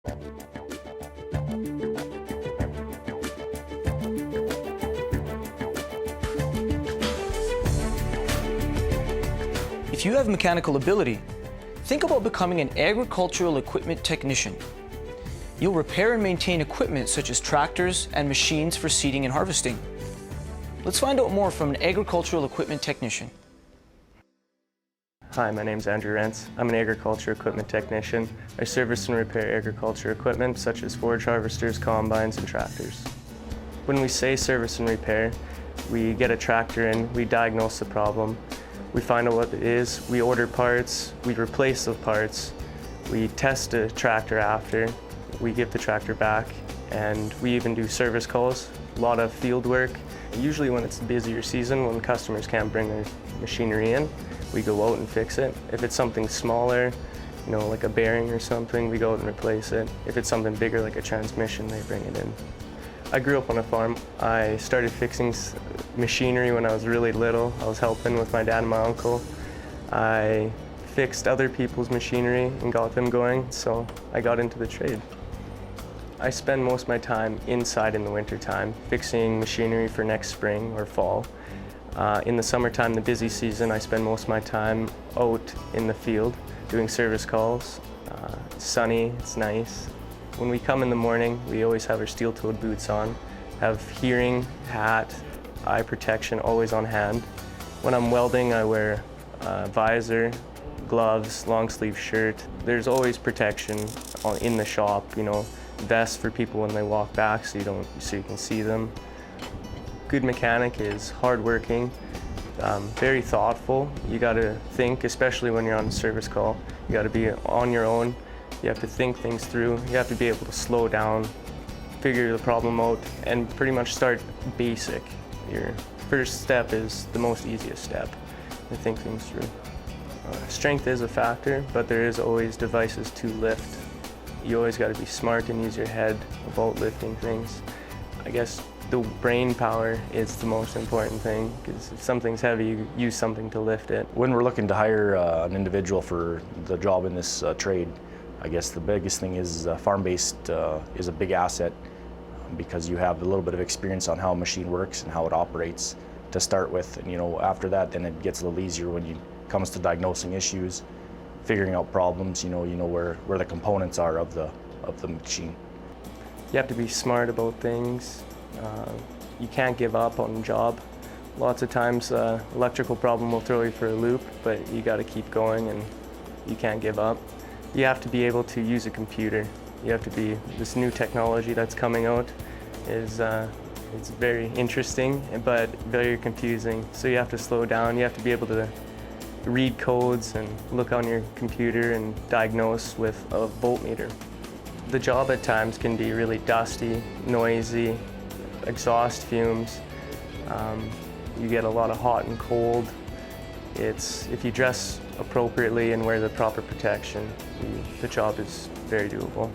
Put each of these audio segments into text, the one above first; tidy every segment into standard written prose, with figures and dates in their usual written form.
If you have mechanical ability, think about becoming an agricultural equipment technician. You'll repair and maintain equipment such as tractors and machines for seeding and harvesting. Let's find out more from an agricultural equipment technician. Hi, my name is Andrew Rentz. I'm an agriculture equipment technician. I service and repair agriculture equipment such as forage harvesters, combines, and tractors. When we say service and repair, we get a tractor in, we diagnose the problem, we find out what it is, we order parts, we replace those parts, we test the tractor after, we give the tractor back, and we even do service calls, a lot of field work. Usually when it's the busier season, when customers can't bring their machinery in, we go out and fix it. If it's something smaller, like a bearing or something, we go out and replace it. If it's something bigger like a transmission, they bring it in. I grew up on a farm. I started fixing machinery when I was really little. I was helping with my dad and my uncle. I fixed other people's machinery and got them going, so I got into the trade. I spend most of my time inside in the winter time, fixing machinery for next spring or fall. In the summertime, the busy season, I spend most of my time out in the field doing service calls. It's sunny, it's nice. When we come in the morning, we always have our steel-toed boots on, have hearing, hat, eye protection always on hand. When I'm welding, I wear visor, gloves, long sleeve shirt. There's always protection in the shop, vests for people when they walk back so you can see them. Good mechanic is hardworking, very thoughtful. You got to think, especially when you're on a service call, you got to be on your own. You have to think things through. You have to be able to slow down, figure the problem out, and pretty much start basic. Your first step is the most easiest step, to think things through. Strength is a factor, but there is always devices to lift. You always got to be smart and use your head about lifting things. I guess the brain power is the most important thing, because if something's heavy, you use something to lift it. When we're looking to hire an individual for the job in this trade, I guess the biggest thing is farm-based is a big asset because you have a little bit of experience on how a machine works and how it operates to start with. And after that, then it gets a little easier when it comes to diagnosing issues, figuring out problems. You know where the components are of the machine. You have to be smart about things. You can't give up on the job. Lots of times, electrical problem will throw you for a loop, but you got to keep going and you can't give up. You have to be able to use a computer. You have to be, this new technology that's coming out is it's very interesting, but very confusing. So you have to slow down. You have to be able to read codes and look on your computer and diagnose with a voltmeter. The job at times can be really dusty, noisy, exhaust fumes. You get a lot of hot and cold. If you dress appropriately and wear the proper protection, the job is very doable.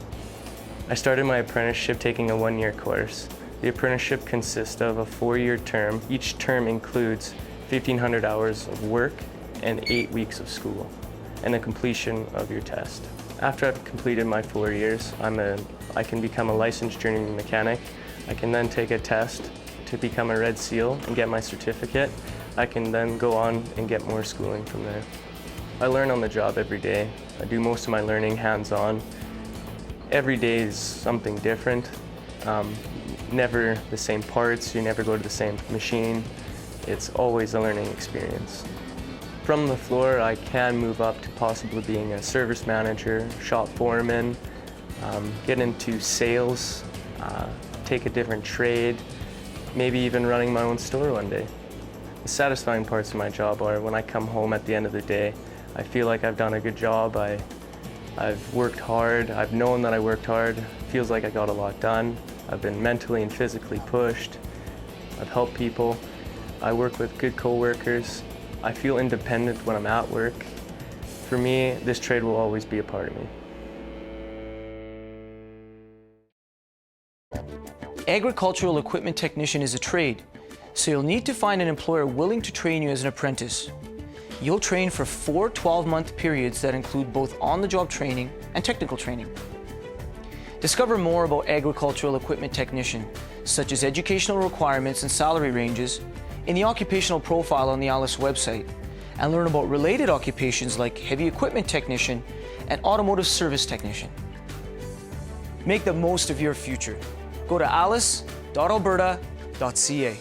I started my apprenticeship taking a one-year course. The apprenticeship consists of a 4-year term. Each term includes 1,500 hours of work and 8 weeks of school, and the completion of your test. After I've completed my 4 years, I can become a licensed journeyman mechanic. I can then take a test to become a Red Seal and get my certificate. I can then go on and get more schooling from there. I learn on the job every day. I do most of my learning hands-on. Every day is something different. Never the same parts, you never go to the same machine. It's always a learning experience. From the floor, I can move up to possibly being a service manager, shop foreman, get into sales, take a different trade, maybe even running my own store one day. The satisfying parts of my job are when I come home at the end of the day, I feel like I've done a good job. I've worked hard. I've known that I worked hard. It feels like I got a lot done. I've been mentally and physically pushed. I've helped people. I work with good co-workers. I feel independent when I'm at work. For me, this trade will always be a part of me. Agricultural equipment technician is a trade, so you'll need to find an employer willing to train you as an apprentice. You'll train for 4 12-month periods that include both on-the-job training and technical training. Discover more about agricultural equipment technician, such as educational requirements and salary ranges, in the occupational profile on the ALICE website, and learn about related occupations like heavy equipment technician and automotive service technician. Make the most of your future. Go to alice.alberta.ca.